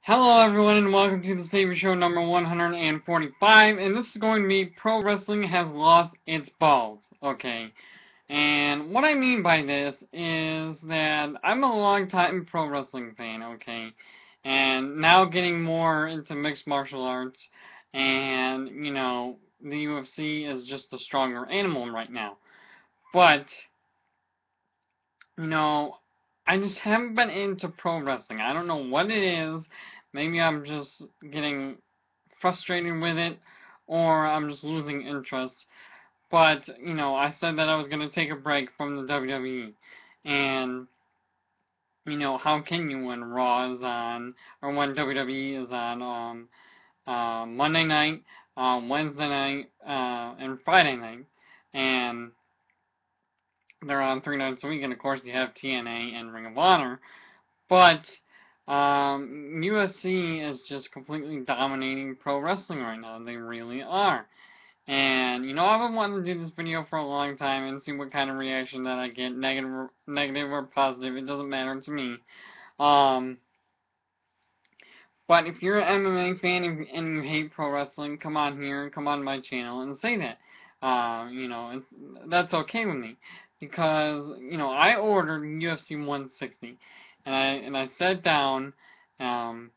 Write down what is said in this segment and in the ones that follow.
Hello everyone and welcome to the Saviour Show number 145, and this is going to be Pro Wrestling Has Lost Its Balls. Okay, and what I mean by this is that I'm a long-time pro wrestling fan, okay, and now getting more into mixed martial arts, and, the UFC is just a stronger animal right now. But, you know, I just haven't been into pro wrestling. I don't know what it is. Maybe I'm just getting frustrated with it, or I'm just losing interest. But, I said that I was going to take a break from the WWE. And, how can you when Raw is on, or when WWE is on Monday night, Wednesday night, and Friday night. And they're on 3 nights a week, and of course you have TNA and Ring of Honor. But UFC is just completely dominating pro wrestling right now. They really are. And, I've been wanting to do this video for a long time and see what kind of reaction that I get, negative or positive, it doesn't matter to me. But if you're an MMA fan and you hate pro wrestling, come on here, come on my channel and say that. And that's okay with me. Because, I ordered UFC 160. And I sat down, I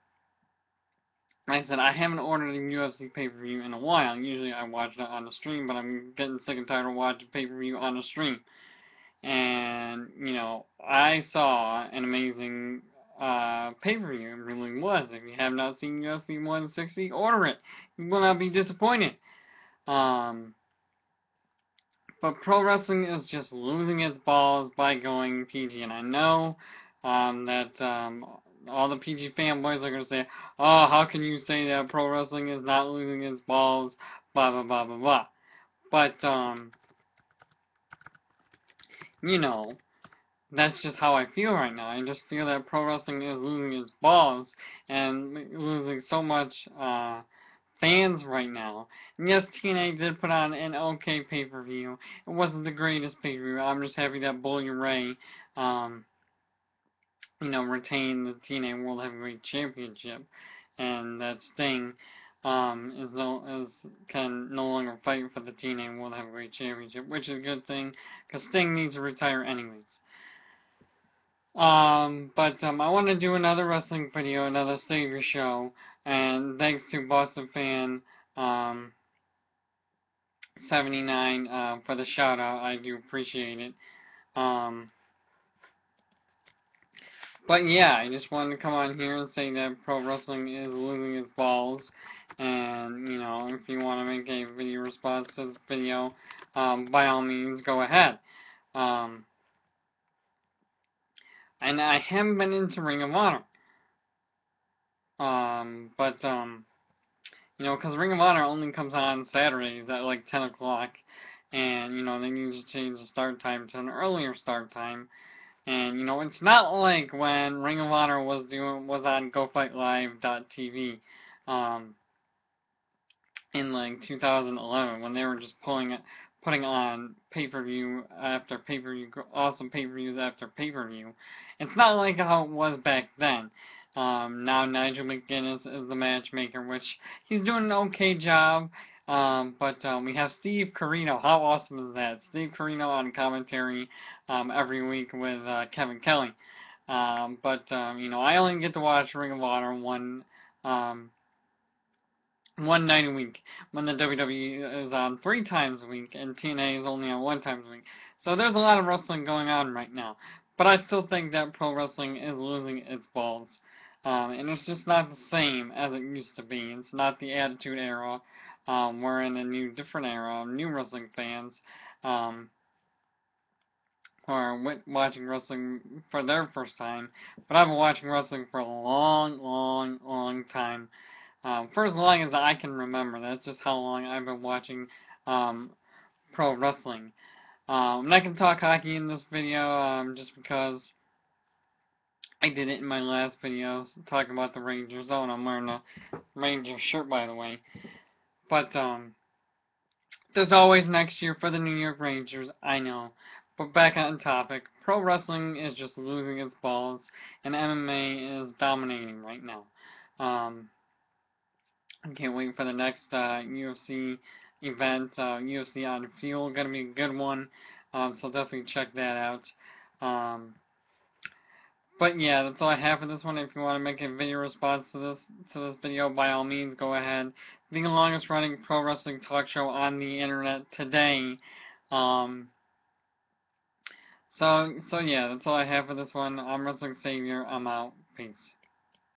said, I haven't ordered a UFC pay-per-view in a while. Usually I watch it on the stream, but I'm getting sick and tired of watching pay-per-view on the stream. And, I saw an amazing pay-per-view. It really was. If you have not seen UFC 160, order it. You will not be disappointed. But pro wrestling is just losing its balls by going PG. And I know that all the PG fanboys are going to say, oh, how can you say that pro wrestling is not losing its balls, blah, blah, blah, blah, blah. But, that's just how I feel right now. I just feel that pro wrestling is losing its balls and losing so much fans right now. And yes, TNA did put on an okay pay-per-view. It wasn't the greatest pay-per-view. I'm just happy that Bully Ray retain the TNA World Heavyweight Championship, and that Sting can no longer fight for the TNA World Heavyweight Championship, which is a good thing, because Sting needs to retire anyways. But I want to do another wrestling video, another Saviour show, and thanks to Boston Fan 79 for the shout out. I do appreciate it. But yeah, I just wanted to come on here and say that pro wrestling is losing its balls. And, if you want to make a video response to this video, by all means, go ahead. And I haven't been into Ring of Honor. Because Ring of Honor only comes on Saturdays at like 10 o'clock. And, they need to change the start time to an earlier start time. And, it's not like when Ring of Honor was on GoFightLive.tv, in like 2011, when they were just putting on pay-per-view after pay-per-view, awesome pay-per-views after pay-per-view. It's not like how it was back then. Now Nigel McGuinness is the matchmaker, which he's doing an okay job. But we have Steve Corino. How awesome is that? Steve Corino on commentary every week with Kevin Kelly. I only get to watch Ring of Honor one night a week, when the WWE is on 3 times a week, and TNA is only on 1 time a week. So there's a lot of wrestling going on right now. But I still think that pro wrestling is losing its balls. And it's just not the same as it used to be. It's not the Attitude Era. We're in a different era of new wrestling fans who are watching wrestling for their first time. But I've been watching wrestling for a long, long, long time. For as long as I can remember. That's just how long I've been watching pro wrestling. I'm not going to talk hockey in this video just because I did it in my last video talking about the Rangers. Oh, and I'm wearing a Rangers shirt, by the way. But there's always next year for the New York Rangers, I know. But back on topic, pro wrestling is just losing its balls, and MMA is dominating right now. I can't wait for the next UFC event. UFC on Fuel, gonna be a good one. So definitely check that out. But yeah, that's all I have for this one. If you want to make a video response to this video, by all means, go ahead. Being the longest running pro wrestling talk show on the internet today. Um, so yeah, that's all I have for this one. I'm Wrestling Savior. I'm out. Peace.